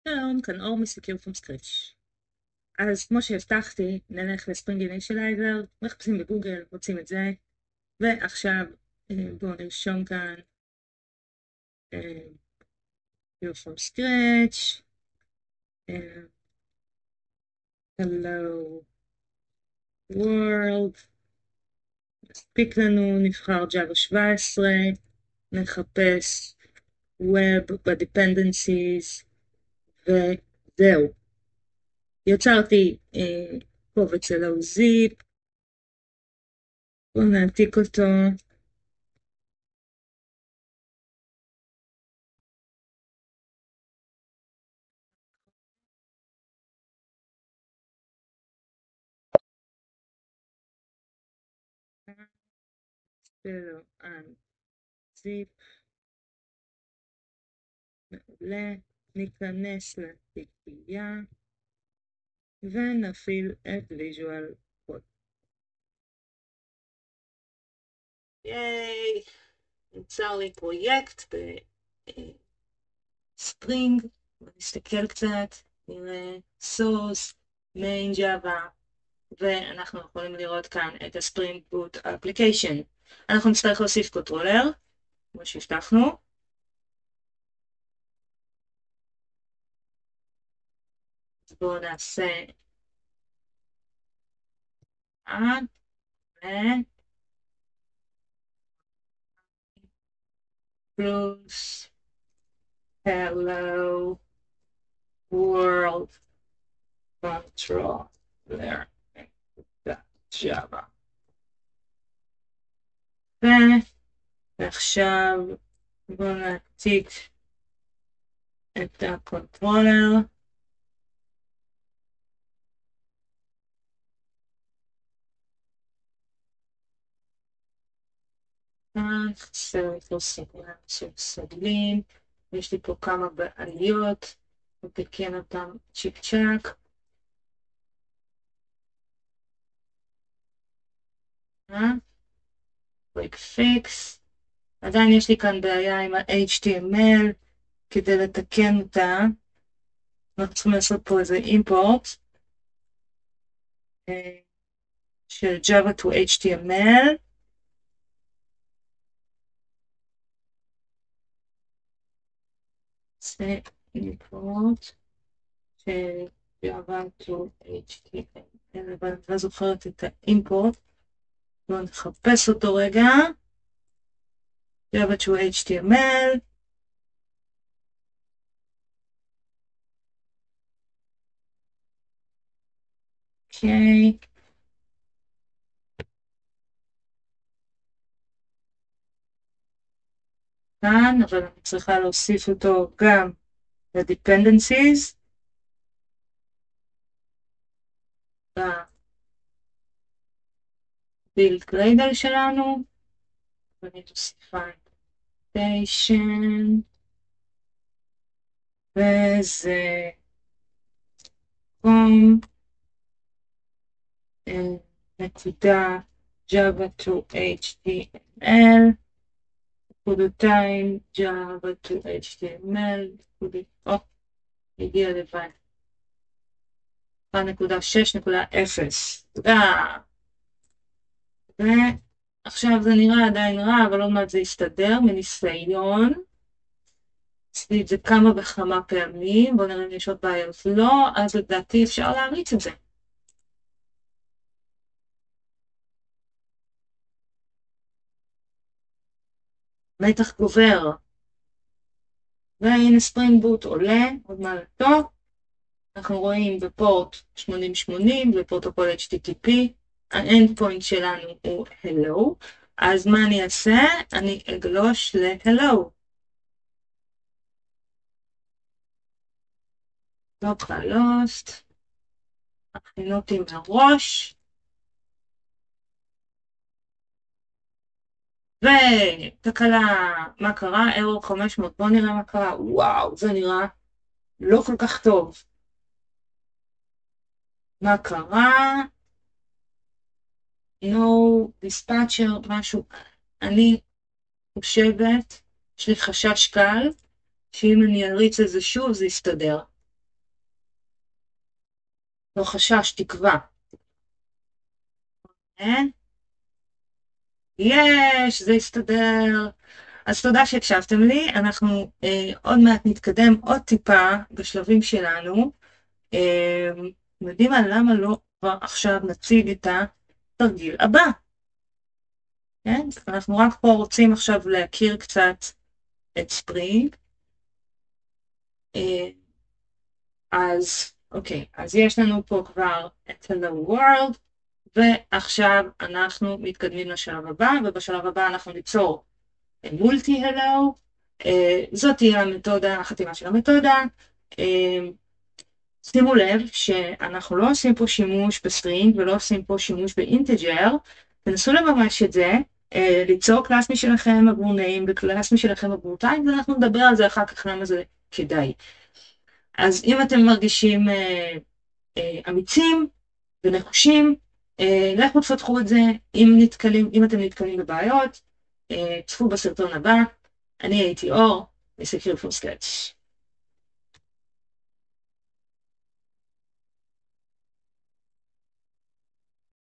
שלום, כאן אור מסקיור פרום סקריץ'. אז כמו שהבטחתי, נלך לספרינג אינישלייזר, מחפשים בגוגל, רוצים את זה, ועכשיו בואו נרשום כאן Secure from Scratch, Hello World, מספיק לנו, נבחר Java 17, נחפש Web ב-Dependencies, וזהו. יצרתי קובץ Hello Zip, בואו נעתיק אותו. שלו על זיפ, מעולה, ניכנס לתיקייה ונפעיל את ויז'ואל קוד. ייי, נוצר לי פרויקט בספרינג, נסתכל קצת, נראה סורס, מיין ג'אווה, ואנחנו יכולים לראות כאן את הספרינג בוט אפליקיישן. אנחנו נצטרך להוסיף קונטרולר, כמו שהבטחנו. בואו נעשה plus hello world controller Java. ועכשיו בואו נעתיק את הקונטרולר. חסר איתו סימן של סגלים. יש לי פה כמה בעליות, נתקן אותם צ'יק צ'ק. break fix. עדיין יש לי כאן בעיה עם ה-HTML. כדי לתקן אותה, אנחנו צריכים לעשות פה איזה אימפורט של Java to HTML. זה אימפורט של Java to HTML. אבל אני לא זוכרת את האימפורט. בואו נחפש אותו רגע. Java to HTML. אוקיי. כאן, אבל אני צריכה להוסיף אותו גם ל-dependencies. build gradle שלנו. ואני תוסיפה invitation. וזה נקודה Java to HTML. נקודתיים Java to HTML. הגיע לבד. 1.6.0. תודה. ועכשיו זה נראה עדיין רע, אבל עוד מעט זה יסתדר מניסיון. עשיתי את זה כמה וכמה פעמים. בואו נראה אם יש עוד בעיות. לא, אז לדעתי אפשר להריץ את זה. מתח גובר. והנה ספרינג בוט עולה, עוד מעלתו. אנחנו רואים בפורט 8080 בפרוטוקול HTTP. האנד פוינט שלנו הוא hello. אז מה אני אעשה? אני אגלוש ל-hello. localhost. הכין אותי מראש. ותקלה, מה קרה? error 500. בואו נראה מה קרה. וואו, זה נראה לא כל כך טוב. מה קרה? no dispatcher, משהו. אני חושבת, יש לי חשש קל, שאם אני אריץ את זה שוב, זה יסתדר. לא חשש, תקווה. יש, זה הסתדר. אז תודה שהקשבתם לי, אנחנו עוד מעט נתקדם עוד טיפה בשלבים שלנו. יודעים למה לא כבר עכשיו נציג את התרגיל הבא. כן? אנחנו רק פה רוצים עכשיו להכיר קצת את ספרינג. אז אוקיי, אז יש לנו פה כבר את Hello World, ועכשיו אנחנו מתקדמים לשלב הבא, ובשלב הבא אנחנו ניצור מולטי הלו. זאת תהיה המתודה, החתימה של המתודה. שימו לב שאנחנו לא עושים פה שימוש בסטרינג ולא עושים פה שימוש באינטג'ר. תנסו לממש את זה, ליצור קלאס משלכם עבור name וקלאס משלכם עבור time, ואנחנו נדבר על זה אחר כך למה זה כדאי. אז אם אתם מרגישים אמיצים ונחושים, לכו תפתחו את זה. אם אתם נתקלים בבעיות, צפו בסרטון הבא. אני הייתי אור, מסקיר פור סקאץ'.